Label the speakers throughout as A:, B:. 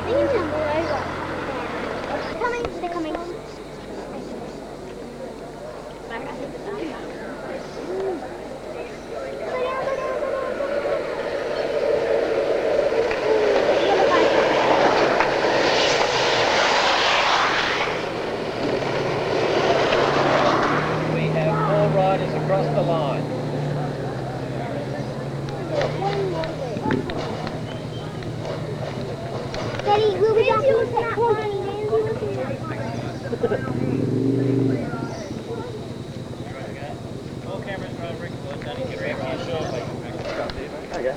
A: They can tumble over. Coming, they're coming.
B: We have 4 riders across the line.
A: Daddy, we'll be back in a sec.
B: All cameras are on record. Danny, get back to you shortly.
C: Okay.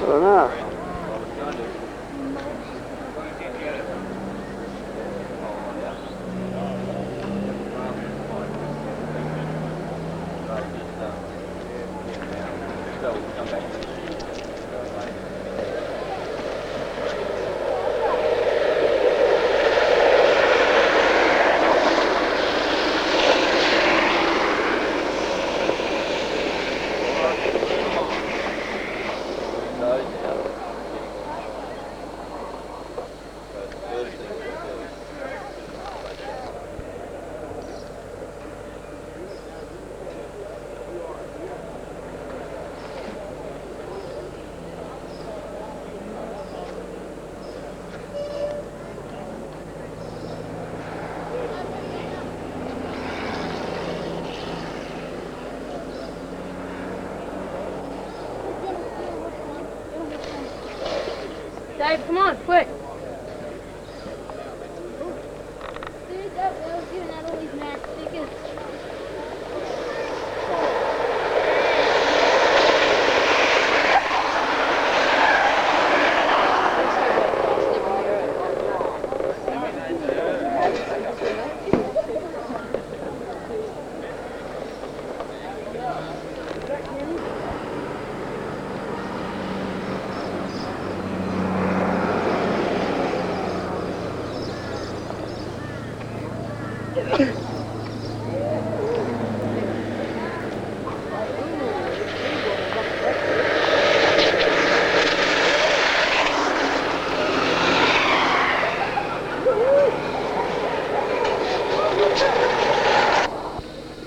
C: I don't know.
D: Dave, come on, quick.
A: Dude, that was giving out all these mad stickers.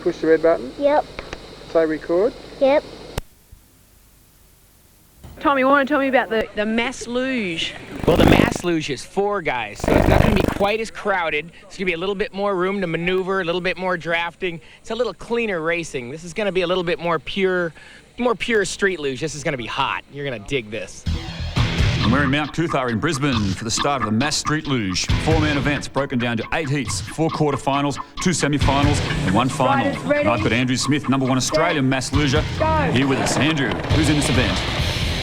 C: Push the red button,
A: Yep.
C: say record.
A: Yep.
D: Tom, you want to tell me about the mass luge?
E: Well, the mass luge is 4 guys, so it's not going to be quite as crowded. It's going to be a little bit more room to maneuver, a little bit more drafting. It's a little cleaner racing. This is going to be a little bit more pure street luge. This is going to be hot. You're going to dig this.
F: And we're in Mount Coot-tha in Brisbane for the start of the Mass Street Luge. 4-man events broken down to 8 heats, 4 quarterfinals, 2 semi-finals and 1 final. And I've got Andrew Smith, #1 Australian Mass Luger, here with us. Andrew, who's in this event?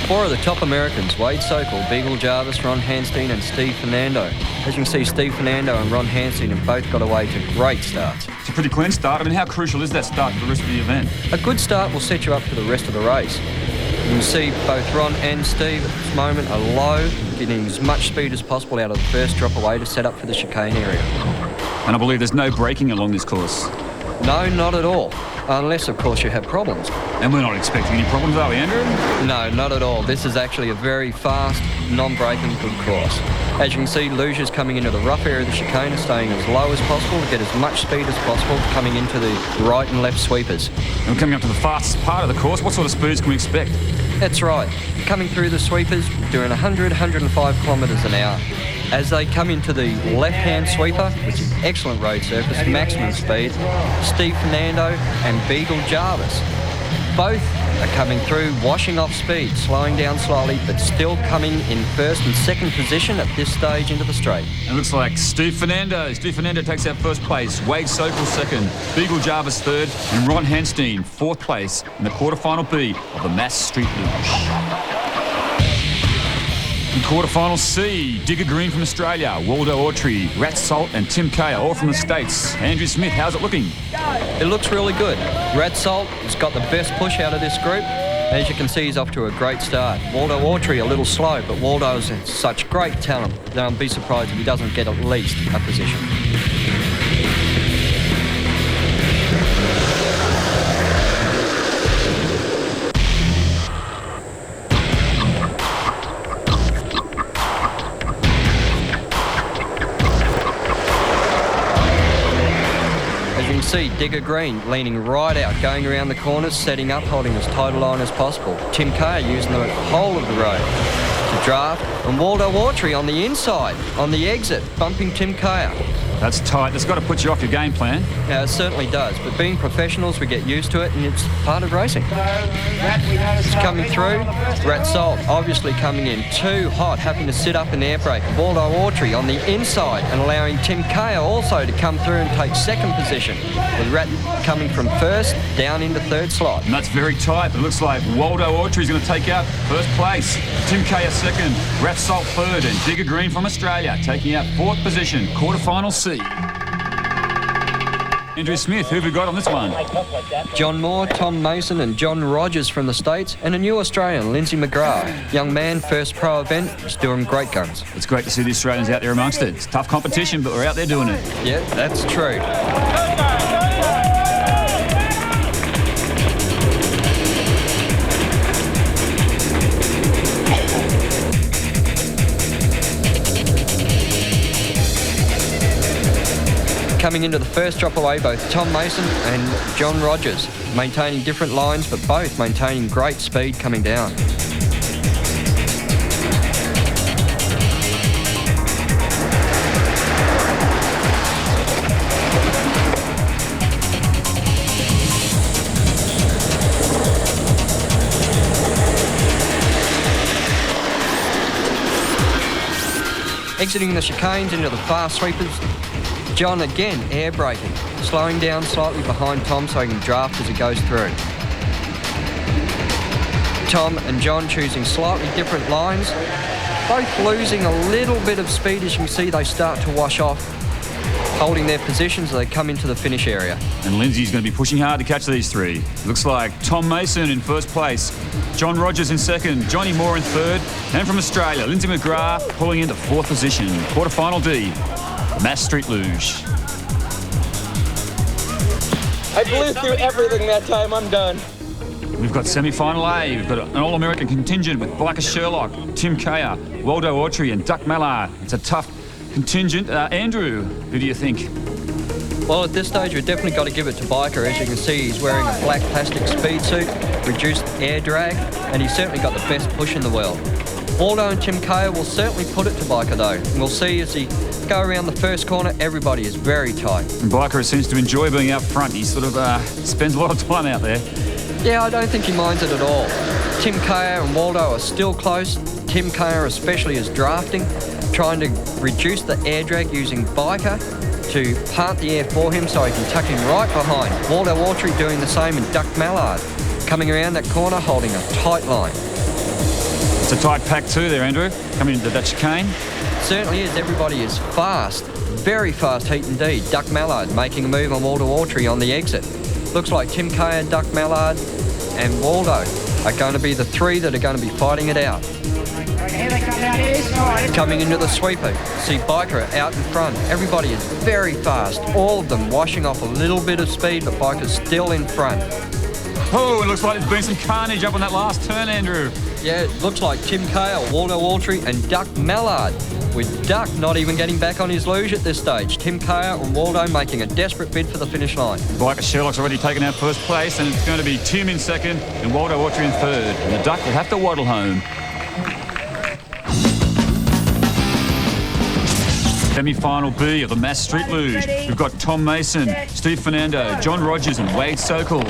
G: 4 of the top Americans, Wade Sokol, Beagle Jarvis, Ron Hanstein and Steve Fernando. As you can see, Steve Fernando and Ron Hanstein have both got away to great starts.
F: It's a pretty clean start. I mean, how crucial is that start for the rest of the event?
G: A good start will set you up for the rest of the race. You can see both Ron and Steve at this moment are low, getting as much speed as possible out of the first drop away to set up for the chicane area.
F: And I believe there's no braking along this course.
G: No, not at all. Unless, of course, you have problems.
F: And we're not expecting any problems, are we, Andrew?
G: No, not at all. This is actually a very fast, non-braking good course. As you can see, Luge's coming into the rough area of the chicane, staying as low as possible to get as much speed as possible, coming into the right and left sweepers.
F: And we're coming up to the fastest part of the course. What sort of speeds can we expect?
G: That's right. Coming through the sweepers, doing 100, 105 kilometres an hour. As they come into the left-hand sweeper, which is excellent road surface, maximum speed, Steve Fernando and Beagle Jarvis. Both are coming through, washing off speed, slowing down slightly, but still coming in first and second position at this stage into the straight.
F: It looks like Steve Fernando takes out first place, Wade Sokol second, Beagle Jarvis third, and Ron Hanstein fourth place in the quarterfinal B of the Mass Street Luge. In quarterfinal C, Digger Green from Australia, Waldo Autry, Rat Salt and Tim Kay all from the States. Andrew Smith, how's it looking?
G: It looks really good. Rat Salt has got the best push out of this group. As you can see, he's off to a great start. Waldo Autry a little slow, but Waldo's such great talent that I'll be surprised if he doesn't get at least a position. See Digger Green leaning right out, going around the corners, setting up, holding as tight a line as possible. Tim Kay using the whole of the road to draft, and Waldo Autry on the inside, on the exit, bumping Tim Kay.
F: That's tight. That's got to put you off your game plan.
G: Yeah, it certainly does. But being professionals, we get used to it, and it's part of racing. It's coming through. Rat Salt obviously coming in too hot, having to sit up in the air brake. Waldo Autry on the inside and allowing Tim Kay also to come through and take second position, with Rat coming from first down into third slot.
F: And that's very tight. It looks like Waldo Autry is going to take out first place. Tim Kay a second, Rat Salt third, and Digger Green from Australia taking out fourth position, quarterfinal C. Andrew Smith, who have we got on this one?
G: John Moore, Tom Mason and John Rogers from the States, and a new Australian, Lindsay McGrath. Young man, first pro event, is doing great guns.
F: It's great to see the Australians out there amongst it. It's tough competition, but we're out there doing it.
G: Yeah, that's true. Coming into the first drop away, both Tom Mason and John Rogers, maintaining different lines, but both maintaining great speed coming down. Exiting the chicanes into the fast sweepers, John again air braking, slowing down slightly behind Tom so he can draft as he goes through. Tom and John choosing slightly different lines, both losing a little bit of speed. As you can see, they start to wash off, holding their positions as they come into the finish area.
F: And Lindsay's going to be pushing hard to catch these three. Looks like Tom Mason in first place, John Rogers in second, Johnny Moore in third, and from Australia, Lindsay McGrath pulling into fourth position. Quarterfinal D, Mass Street Luge.
B: I blew through everything that time. I'm done.
F: We've got semi-final A. We've got an All-American contingent with Biker Sherlock, Tim Kaya, Waldo Autry and Duck Mallard. It's a tough contingent. Andrew, who do you think?
G: Well, at this stage, we've definitely got to give it to Biker. As you can see, he's wearing a black plastic speed suit, reduced air drag, and he's certainly got the best push in the world. Waldo and Tim Kaya will certainly put it to Biker, though. And we'll see as he go around the first corner, everybody is very tight.
F: And Biker seems to enjoy being out front. He sort of spends a lot of time out there.
G: Yeah, I don't think he minds it at all. Tim Kaya and Waldo are still close. Tim Kaya especially is drafting, trying to reduce the air drag using Biker to part the air for him so he can tuck him right behind. Waldo Autry doing the same, and Duck Mallard coming around that corner holding a tight line.
F: It's a tight pack too there, Andrew, coming into that chicane.
G: Certainly is. Everybody is fast, very fast heat indeed. Duck Mallard making a move on Waldo Autry on the exit. Looks like Tim Kaya, Duck Mallard and Waldo are going to be the three that are going to be fighting it out. Coming into the sweeper, see Biker out in front. Everybody is very fast. All of them washing off a little bit of speed, but Biker's still in front.
F: Oh, it looks like there's been some carnage up on that last turn, Andrew.
G: Yeah, it looks like Tim Kale, Waldo Waltree and Duck Mallard, with Duck not even getting back on his luge at this stage. Tim Kale and Waldo making a desperate bid for the finish line.
F: Biker Sherlock's already taken out first place, and it's going to be Tim in second and Waldo Waltree in third. And the Duck will have to waddle home. Semi-final B of the Mass Street Luge. We've got Tom Mason, Steve Fernando, John Rogers and Wade Sokol.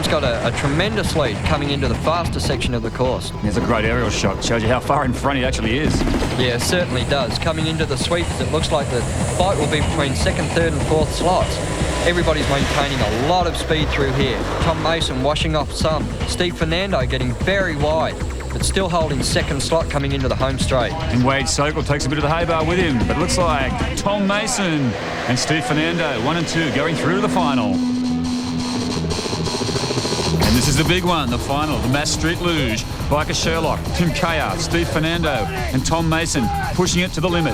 G: Tom's got a tremendous lead coming into the faster section of the course.
F: There's a great aerial shot. Shows you how far in front he actually is.
G: Yeah, certainly does. Coming into the sweepers, it looks like the fight will be between second, third and fourth slots. Everybody's maintaining a lot of speed through here. Tom Mason washing off some. Steve Fernando getting very wide, but still holding second slot coming into the home straight.
F: And Wade Sokol takes a bit of the hay bar with him, but it looks like Tom Mason and Steve Fernando, 1 and 2, going through to the final. And this is the big one, the final, the Mass Street Luge. Biker Sherlock, Tim Kaya, Steve Fernando and Tom Mason pushing it to the limit.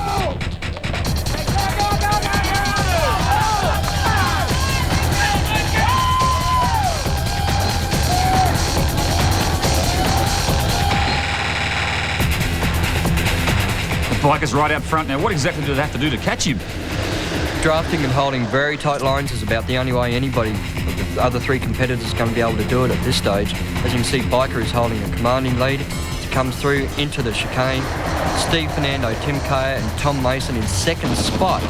F: The Biker's right out front now. What exactly do they have to do to catch him?
G: Drafting and holding very tight lines is about the only way anybody of the other three competitors is going to be able to do it at this stage. As you can see, Biker is holding a commanding lead. He comes through into the chicane. Steve Fernando, Tim Kaya and Tom Mason in second spot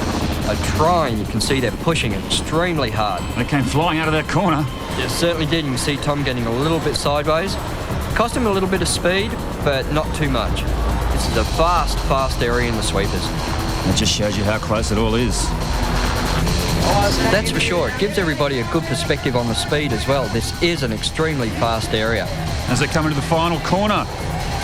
G: are trying. You can see they're pushing extremely hard.
F: They came flying out of that corner.
G: Yeah, certainly did. You can see Tom getting a little bit sideways. Cost him a little bit of speed, but not too much. This is a fast area in the sweepers.
F: It just shows you how close it all is.
G: That's for sure. It gives everybody a good perspective on the speed as well. This is an extremely fast area.
F: As they come into the final corner,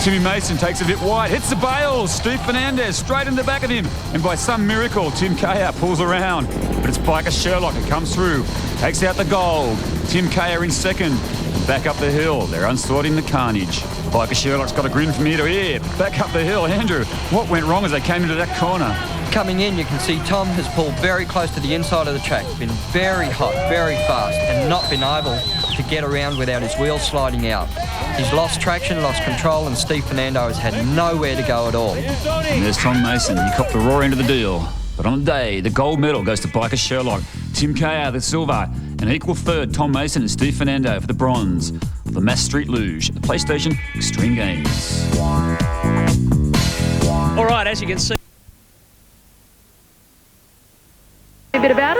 F: Timmy Mason takes a bit wide, hits the bails. Steve Fernandez straight in the back of him. And by some miracle, Tim Kaya pulls around. But it's Biker Sherlock that comes through, takes out the gold. Tim Kaya in second. Back up the hill, they're unsorting the carnage. Biker Sherlock's got a grin from ear to ear. Back up the hill. Andrew, what went wrong as they came into that corner?
G: Coming in, you can see Tom has pulled very close to the inside of the track, been very hot, very fast, and not been able to get around without his wheels sliding out. He's lost traction, lost control, and Steve Fernando has had nowhere to go at all.
F: And there's Tom Mason. He copped the raw end of the deal. But on the day, the gold medal goes to Biker Sherlock, Tim Kaya the silver, and equal third, Tom Mason and Steve Fernando for the bronze of the Mass Street Luge at the PlayStation Extreme Games.
H: All right, as you can see,
D: A bit about it.